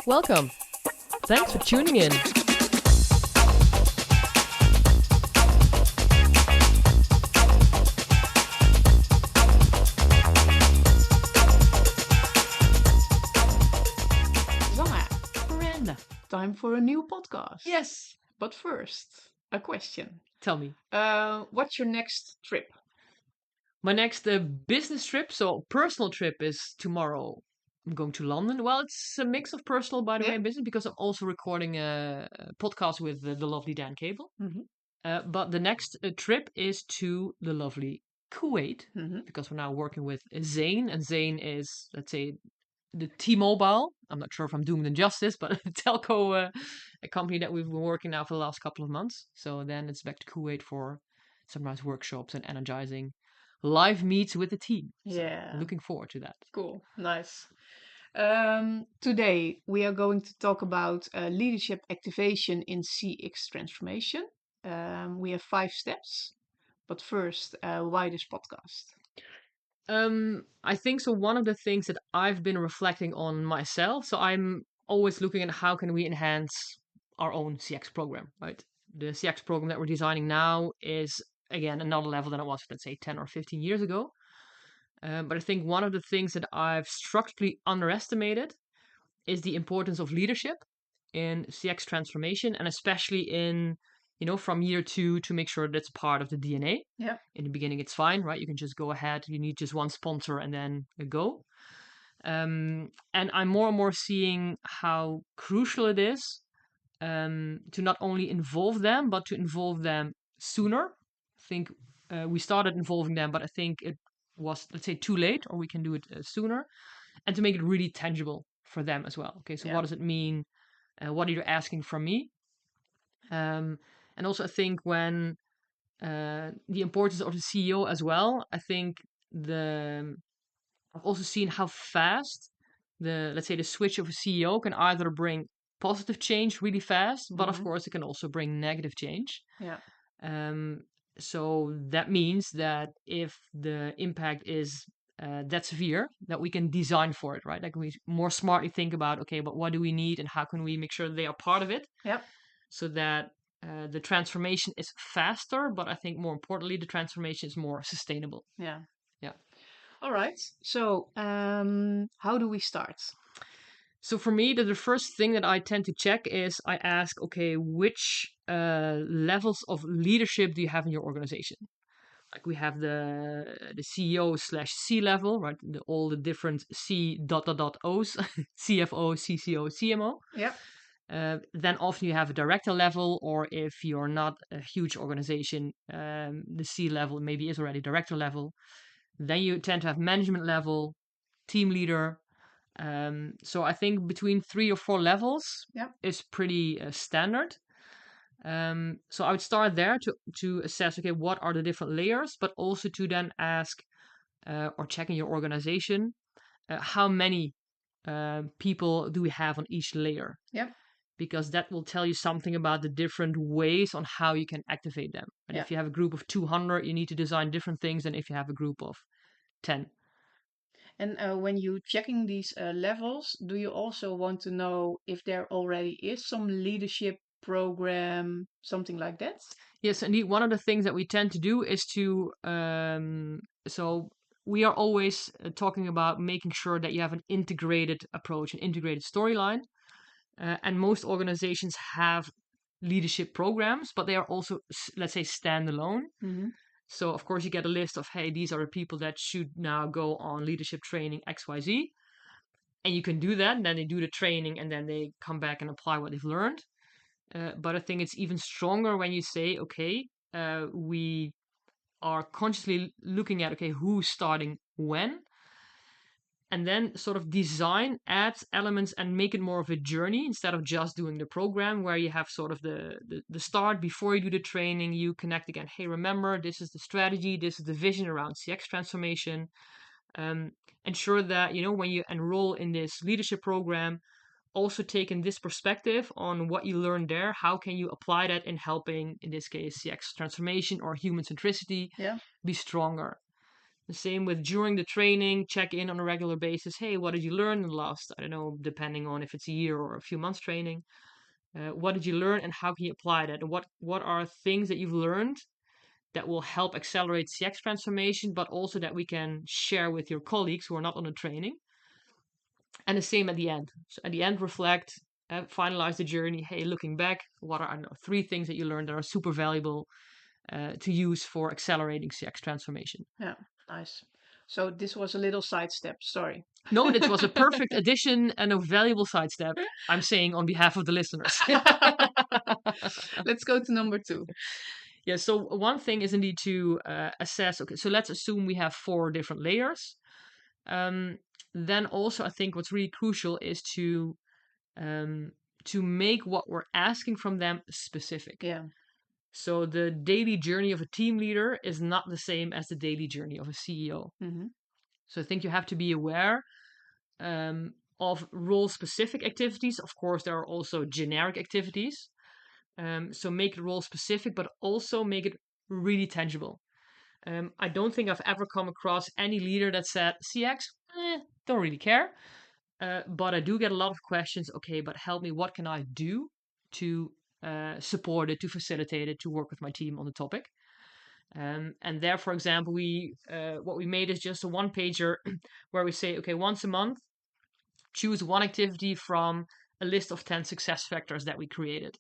Welcome. Thanks for tuning in. Zanna, Miranda. time for a new podcast. Yes. But first, a question. Tell me. What's your next trip? My next business trip, so personal trip, is tomorrow. I'm going to London. Well, it's a mix of personal, by the way, Yeah. and business, because I'm also recording a podcast with the lovely Dan Cable. Mm-hmm. But the next trip is to the lovely Kuwait, Mm-hmm. because we're now working with Zain, and Zain is, let's say, the T-Mobile. I'm not sure if I'm doing them justice, but a telco, a company that we've been working now for the last couple of months. So then it's back to Kuwait for some nice workshops and energizing live meets with the team. So Yeah. looking forward to that. Cool. Nice. Today we are going to talk about leadership activation in CX transformation. We have 5 steps. But first, why this podcast? I think so. One of the things that I've been reflecting on myself, so I'm always looking at how can we enhance our own CX program, right? The CX program that we're designing now is again another level than it was, let's say, 10 or 15 years ago. But I think one of the things that I've structurally underestimated is the importance of leadership in CX transformation, and especially in, from year 2 to make sure that's part of the DNA. Yeah. In the beginning, it's fine, right? You can just go ahead. You need just one sponsor and then go. And I'm more and more seeing how crucial it is to not only involve them, but to involve them sooner. I think we started involving them, but I think it was, let's say, too late, or we can do it sooner, and to make it really tangible for them as well. Okay, so Yeah. what does it mean? What are you asking from me? And also, I think when the importance of the CEO as well. I think I've also seen how fast let's say the switch of a CEO can either bring positive change really fast, but of Mhm. course it can also bring negative change. Yeah. Um, so that means that if the impact is that severe, that we can design for it, right? Like we more smartly think about, okay, but what do we need and how can we make sure they are part of it? Yep. So that the transformation is faster, but I think more importantly, the transformation is more sustainable. Yeah. Yeah. All right. So, how do we start? So for me, the first thing that I tend to check is I ask, okay, which levels of leadership do you have in your organization? Like we have the CEO slash C level, right? All the different C dot dot dot O's, CFO, CCO, CMO. Yep. Then often you have a director level, or if you're not a huge organization, the C level maybe is already director level. Then you tend to have management level, team leader. So I think between 3 or 4 levels Yep. is pretty standard. So I would start there to assess, okay, what are the different layers, but also to then ask or check in your organization how many people do we have on each layer. Yep. Because that will tell you something about the different ways on how you can activate them. And Yeah. if you have a group of 200, you need to design different things than if you have a group of 10. And when you checking these levels, do you also want to know if there already is some leadership program, something like that? Yes, indeed. One of the things that we tend to do is so we are always talking about making sure that you have an integrated approach, an integrated storyline. And most organizations have leadership programs, but they are also, let's say, standalone. Mm-hmm. So, of course, you get a list of, hey, these are the people that should now go on leadership training XYZ. And you can do that. And then they do the training and then they come back and apply what they've learned. But I think it's even stronger when you say, okay, we are consciously looking at, okay, who's starting when, and then sort of design, add elements and make it more of a journey instead of just doing the program where you have sort of the start before you do the training. You connect again, hey, remember, this is the strategy, this is the vision around CX transformation. Ensure that, when you enroll in this leadership program, also taking this perspective on what you learned there, how can you apply that in helping, in this case, CX transformation or human centricity Yeah. be stronger? The same with during the training, check in on a regular basis. Hey, what did you learn in the last, I don't know, depending on if it's a year or a few months training. What did you learn and how can you apply that? And what are things that you've learned that will help accelerate CX transformation, but also that we can share with your colleagues who are not on the training? And the same at the end. So at the end, reflect, finalize the journey. Hey, looking back, what are, I don't know, 3 things that you learned that are super valuable to use for accelerating CX transformation? Yeah, nice. So this was a little sidestep. Sorry. No, it was a perfect addition and a valuable sidestep. I'm saying on behalf of the listeners. Let's go to number 2. Yeah, so one thing is indeed to assess. Okay, so let's assume we have 4 different layers. Then also, I think what's really crucial is to make what we're asking from them specific. Yeah. So the daily journey of a team leader is not the same as the daily journey of a CEO. Mm-hmm. So I think you have to be aware of role-specific activities. Of course, there are also generic activities. So make it role-specific, but also make it really tangible. I don't think I've ever come across any leader that said, CX, don't really care. But I do get a lot of questions. Okay, but help me. What can I do to support it, to facilitate it, to work with my team on the topic? And there, for example, what we made is just a 1-pager where we say, okay, once a month, choose one activity from a list of 10 success factors that we created.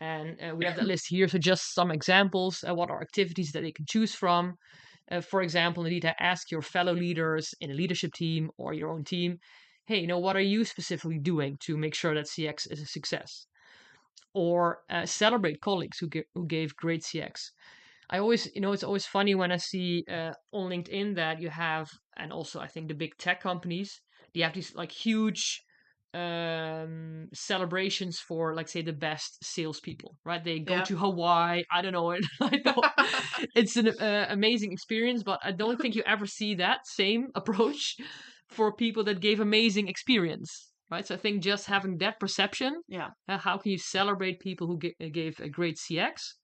And we have that list here. So just some examples. What are activities that they can choose from? For example, indeed, ask your fellow leaders in a leadership team or your own team, hey, what are you specifically doing to make sure that CX is a success? Or celebrate colleagues who gave great CX. I always, it's always funny when I see on LinkedIn that you have, and also I think the big tech companies, they have these like huge celebrations for, like, say, the best salespeople, right? They go Yeah. to Hawaii. I don't know. I know it's an amazing experience, but I don't think you ever see that same approach for people that gave amazing experience, right? So I think just having that perception, Yeah. how can you celebrate people who gave a great CX?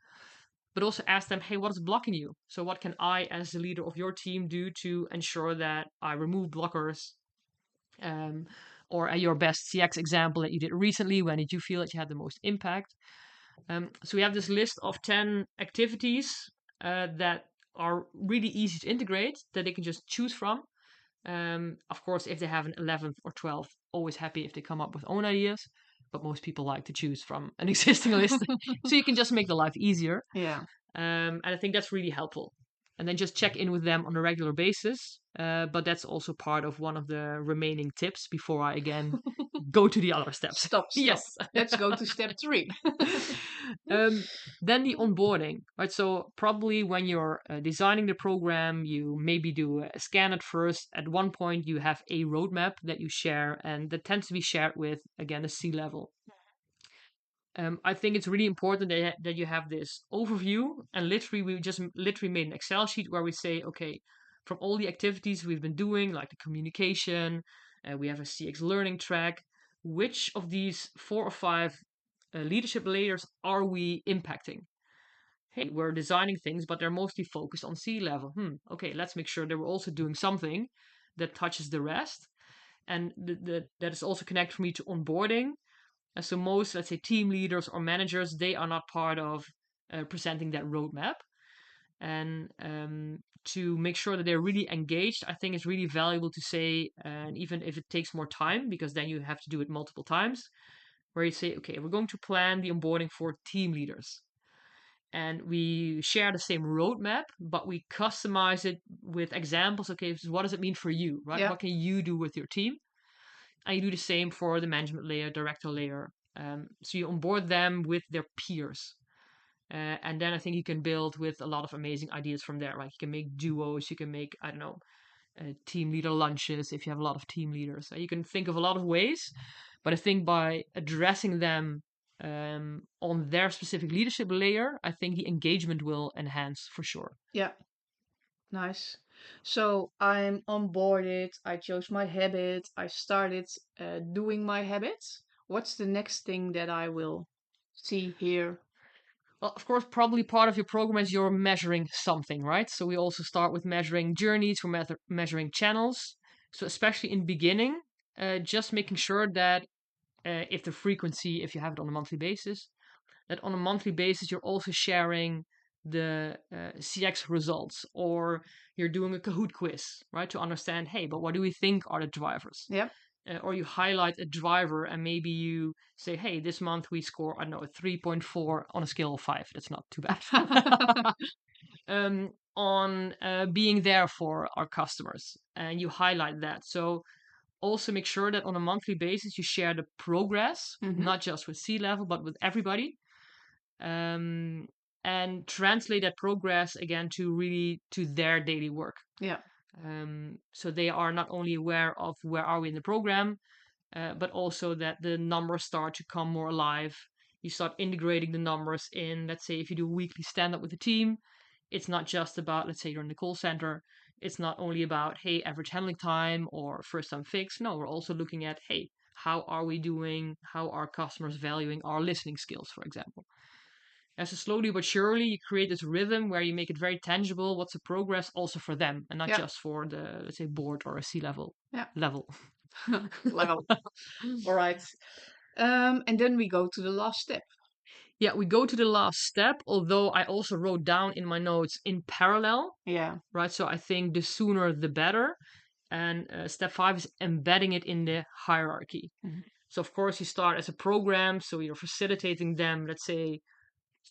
But also ask them, hey, what is blocking you? So what can I, as the leader of your team, do to ensure that I remove blockers? Or your best CX example that you did recently, when did you feel that you had the most impact? So we have this list of 10 activities that are really easy to integrate, that they can just choose from. Of course, if they have an 11th or 12th, always happy if they come up with own ideas. But most people like to choose from an existing list. So you can just make the life easier. Yeah. And I think that's really helpful. And then just check in with them on a regular basis. But that's also part of one of the remaining tips before I again go to the other steps. Stop. Yes. Let's go to step 3. Then the onboarding, right? So probably when you're designing the program, you maybe do a scan at first. At one point, you have a roadmap that you share, and that tends to be shared with, again, the C-level. I think it's really important that you have this overview, and we just literally made an Excel sheet where we say, okay, from all the activities we've been doing, like the communication, we have a CX learning track. Which of these 4 or 5 leadership layers are we impacting? Hey, we're designing things, but they're mostly focused on C-level. Okay, let's make sure that we're also doing something that touches the rest, and that is also connected for me to onboarding. So most, let's say, team leaders or managers, they are not part of presenting that roadmap. And to make sure that they're really engaged, I think it's really valuable to say, and even if it takes more time, because then you have to do it multiple times, where you say, okay, we're going to plan the onboarding for team leaders. And we share the same roadmap, but we customize it with examples. Okay, so what does it mean for you, right? Yeah. What can you do with your team? And you do the same for the management layer, director layer. So you onboard them with their peers. And then I think you can build with a lot of amazing ideas from there. Like you can make duos, you can make, I don't know, team leader lunches if you have a lot of team leaders. You can think of a lot of ways, but I think by addressing them on their specific leadership layer, I think the engagement will enhance for sure. Yeah. Nice. So I'm onboarded. I chose my habit. I started doing my habits. What's the next thing that I will see here? Well, of course, probably part of your program is you're measuring something, right? So we also start with measuring journeys, we're measuring channels. So especially in beginning, just making sure that if the frequency, if you have it on a monthly basis, that on a monthly basis you're also sharing the CX results, or you're doing a Kahoot quiz, right? To understand, hey, but what do we think are the drivers? Yeah. Or you highlight a driver and maybe you say, hey, this month we score, I don't know, a 3.4 on a scale of 5. That's not too bad. On being there for our customers. And you highlight that. So also make sure that on a monthly basis you share the progress, not just with C-level, but with everybody. And translate that progress again to their daily work. Yeah. So they are not only aware of where are we in the program, but also that the numbers start to come more alive. You start integrating the numbers in, let's say, if you do a weekly stand up with the team, it's not just about, let's say you're in the call center, it's not only about, hey, average handling time or first time fix. No, we're also looking at, hey, how are we doing? How are customers valuing our listening skills, for example? And so slowly but surely, you create this rhythm where you make it very tangible. What's the progress also for them, and not just for the, let's say, board or a C-level level. Level. All right. And then we go to the last step. Yeah, we go to the last step, although I also wrote down in my notes in parallel. Yeah. Right. So I think the sooner the better. And step 5 is embedding it in the hierarchy. So, of course, you start as a program. So you're facilitating them, let's say,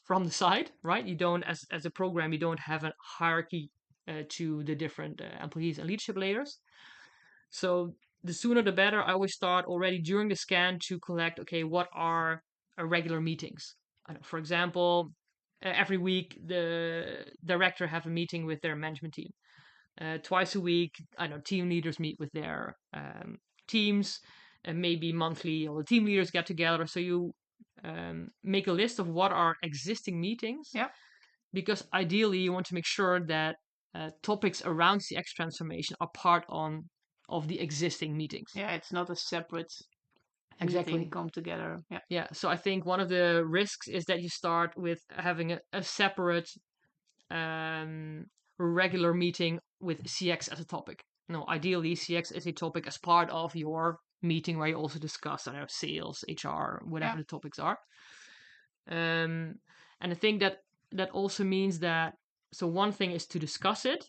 from the side, right? You don't, as a program, you don't have a hierarchy to the different employees and leadership layers. So the sooner the better. I always start already during the scan to collect, okay, what are regular meetings? For example, every week the director have a meeting with their management team. Twice a week, I know team leaders meet with their teams, and maybe monthly all the team leaders get together. So you make a list of what are existing meetings. Yeah. Because ideally, you want to make sure that topics around CX transformation are part of the existing meetings. Yeah, it's not a separate Exactly. meeting come together. Yeah. Yeah. So I think one of the risks is that you start with having a separate regular meeting with CX as a topic. No, ideally, CX is a topic as part of your meeting where you also discuss, I don't know, sales, HR, whatever the topics are. And I think that also means that, so one thing is to discuss it.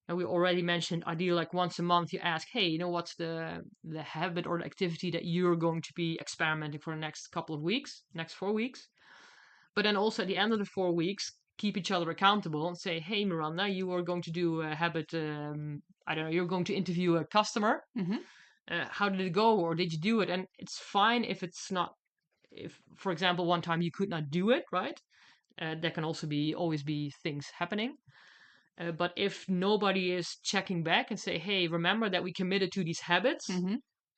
And we already mentioned, ideally, like once a month, you ask, hey, what's the habit or the activity that you're going to be experimenting for the next couple of weeks, next 4 weeks. But then also at the end of the 4 weeks, keep each other accountable and say, hey, Miranda, you are going to do a habit. I don't know, you're going to interview a customer. How did it go, or did you do it? And it's fine if it's not, if, for example, one time you could not do it, right? There can also always be things happening. But if nobody is checking back and say, hey, remember that we committed to these habits,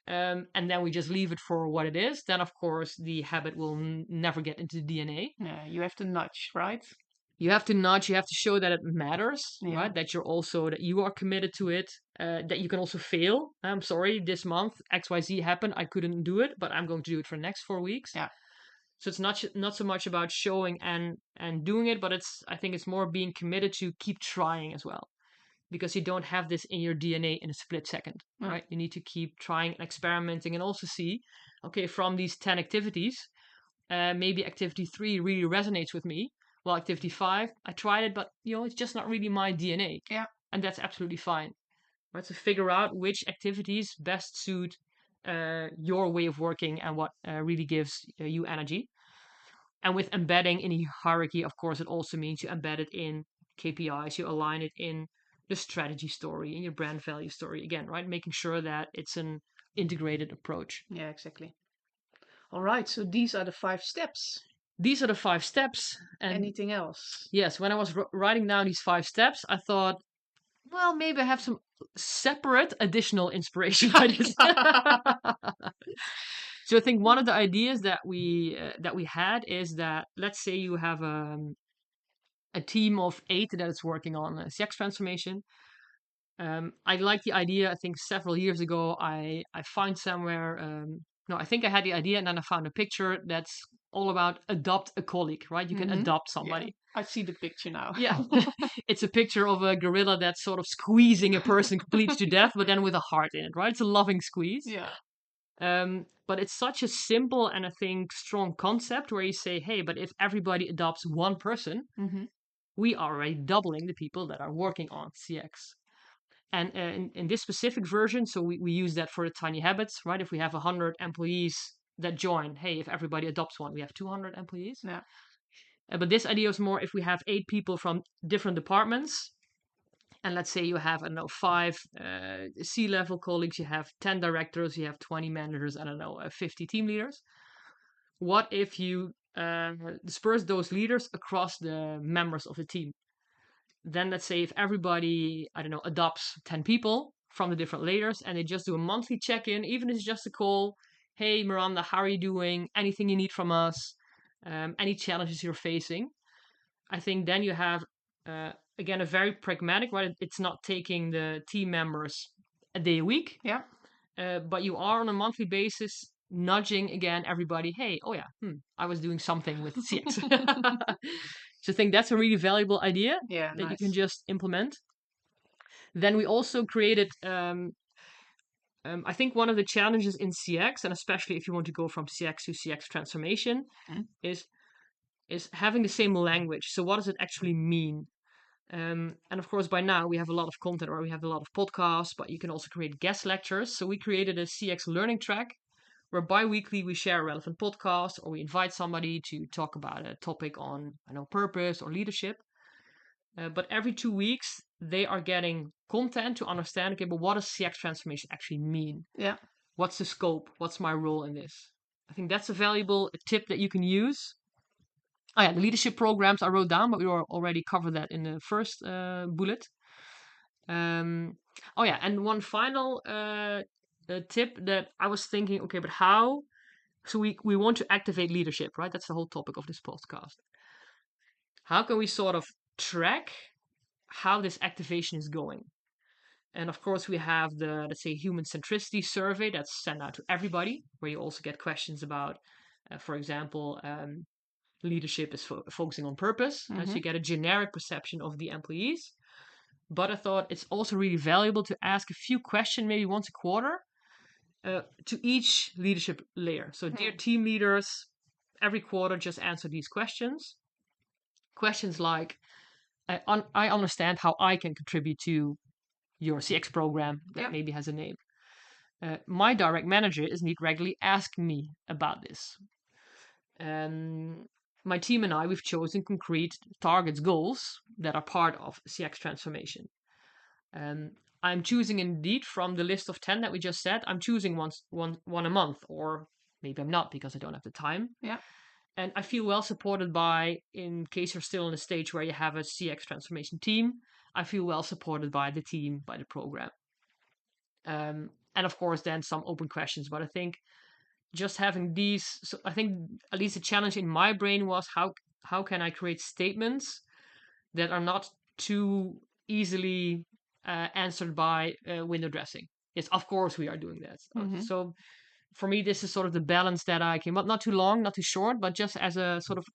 and then we just leave it for what it is, then of course the habit will never get into the DNA. Yeah, you have to nudge, right? You have to nudge, you have to show that it matters, right? That you are committed to it, that you can also fail. I'm sorry, this month XYZ happened, I couldn't do it, but I'm going to do it for the next 4 weeks. Yeah. So it's not so much about showing and doing it, but I think it's more being committed to keep trying as well, because you don't have this in your DNA in a split second, right? You need to keep trying and experimenting and also see, okay, from these 10 activities, maybe activity 3 really resonates with me. Well, activity 5, I tried it, but it's just not really my DNA. Yeah. And that's absolutely fine. Right? So figure out which activities best suit your way of working and what really gives you energy. And with embedding in a hierarchy, of course, it also means you embed it in KPIs, you align it in the strategy story, in your brand value story. Again, right? Making sure that it's an integrated approach. Yeah, exactly. All right. So these are the 5 steps. These are the 5 steps. And anything else? Yes, when I was writing down these 5 steps, I thought, well, maybe I have some separate additional inspiration ideas. So I think one of the ideas that we had is that, let's say you have a team of 8 that is working on a CX transformation. I like the idea. I think several years ago, I found somewhere. No, I think I had the idea, and then I found a picture that's all about adopt a colleague, right? You can adopt somebody. Yeah. I see the picture now. Yeah. It's a picture of a gorilla that's sort of squeezing a person completely to death, but then with a heart in it, right? It's a loving squeeze. Yeah. But it's such a simple and I think strong concept where you say, hey, but if everybody adopts one person, we are already doubling the people that are working on CX. And in this specific version, so we use that for the tiny habits, right? If we have 100 employees that join, hey, if everybody adopts one, we have 200 employees. Yeah. But this idea is more if we have 8 people from different departments, and let's say you have, I don't know, 5 C-level colleagues, you have 10 directors, you have 20 managers, I don't know, 50 team leaders. What if you disperse those leaders across the members of the team? Then let's say if everybody, I don't know, adopts 10 people from the different leaders and they just do a monthly check-in, even if it's just a call, hey, Miranda, how are you doing? Anything you need from us? Any challenges you're facing? I think then you have, again, a very pragmatic, right? It's not taking the team members a day a week. Yeah. But you are on a monthly basis nudging again everybody, hey, oh yeah, I was doing something with CX. So I think that's a really valuable idea that you can just implement. Then we also created, I think one of the challenges in CX, and especially if you want to go from CX to CX transformation, is having the same language. So what does it actually mean? And of course, by now we have a lot of content or we have a lot of podcasts, but you can also create guest lectures. So we created a CX learning track where bi-weekly we share a relevant podcast or we invite somebody to talk about a topic on, I know, purpose or leadership. But every 2 weeks, they are getting content to understand, okay, but what does CX transformation actually mean? Yeah. What's the scope? What's my role in this? I think that's a valuable tip that you can use. Oh yeah, the leadership programs I wrote down, but we already covered that in the first bullet. Oh yeah, and one final tip that I was thinking, okay, but how? So we want to activate leadership, right? That's the whole topic of this podcast. How can we sort of track how this activation is going? And of course, we have the, let's say, human centricity survey that's sent out to everybody, where you also get questions about, for example, leadership is focusing on purpose. So you get a generic perception of the employees. But I thought it's also really valuable to ask a few questions, maybe once a quarter, to each leadership layer. So, dear team leaders, every quarter just answer these questions. Questions like, I understand how I can contribute to your CX program that maybe has a name. My direct manager is need regularly ask me about this. My team and I, we've chosen concrete targets, goals that are part of CX transformation. I'm choosing indeed from the list of 10 that we just said, I'm choosing one a month, or maybe I'm not because I don't have the time. Yeah. And I feel well supported by, in case you're still in a stage where you have a CX transformation team, I feel well supported by the team, by the program. And of course, then some open questions. But I think just having these, so I think at least a challenge in my brain was how can I create statements that are not too easily answered by window dressing. Yes, of course we are doing that. So for me, this is sort of the balance that I came up. Not too long, not too short, but just as a sort of,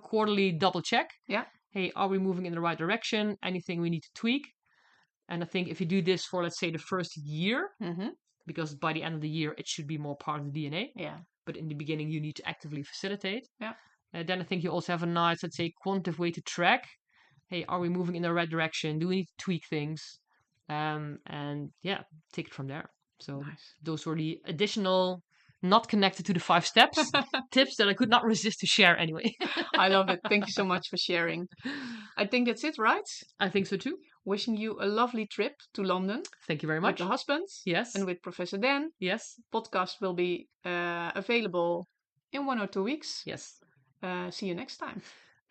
quarterly double check. Yeah. Hey, are we moving in the right direction? Anything we need to tweak? And I think if you do this for, let's say, the first year, because by the end of the year, it should be more part of the DNA. Yeah. But in the beginning, you need to actively facilitate. Yeah. Then I think you also have a nice, let's say, quantitative way to track. Hey, are we moving in the right direction? Do we need to tweak things? And yeah, take it from there. So those were the additional, not connected to the 5 steps, tips that I could not resist to share anyway. I love it. Thank you so much for sharing. I think that's it, right? I think so too. Wishing you a lovely trip to London. Thank you very much. With the husbands. Yes. And with Professor Dan. Yes. Podcast will be available in 1 or 2 weeks. Yes. See you next time.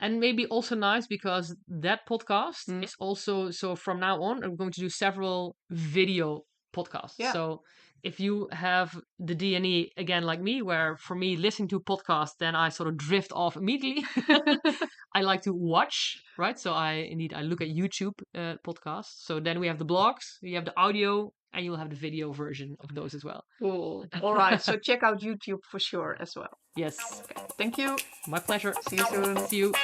And maybe also nice because that podcast is also, so from now on, I'm going to do several video podcasts. Yeah. So if you have the DNE, again, like me, where for me, listening to podcasts, then I sort of drift off immediately. I like to watch, right? So I look at YouTube podcasts. So then we have the blogs, you have the audio, and you'll have the video version of those as well. Cool. All right. So check out YouTube for sure as well. Yes. Okay. Thank you. My pleasure. See you soon. See you.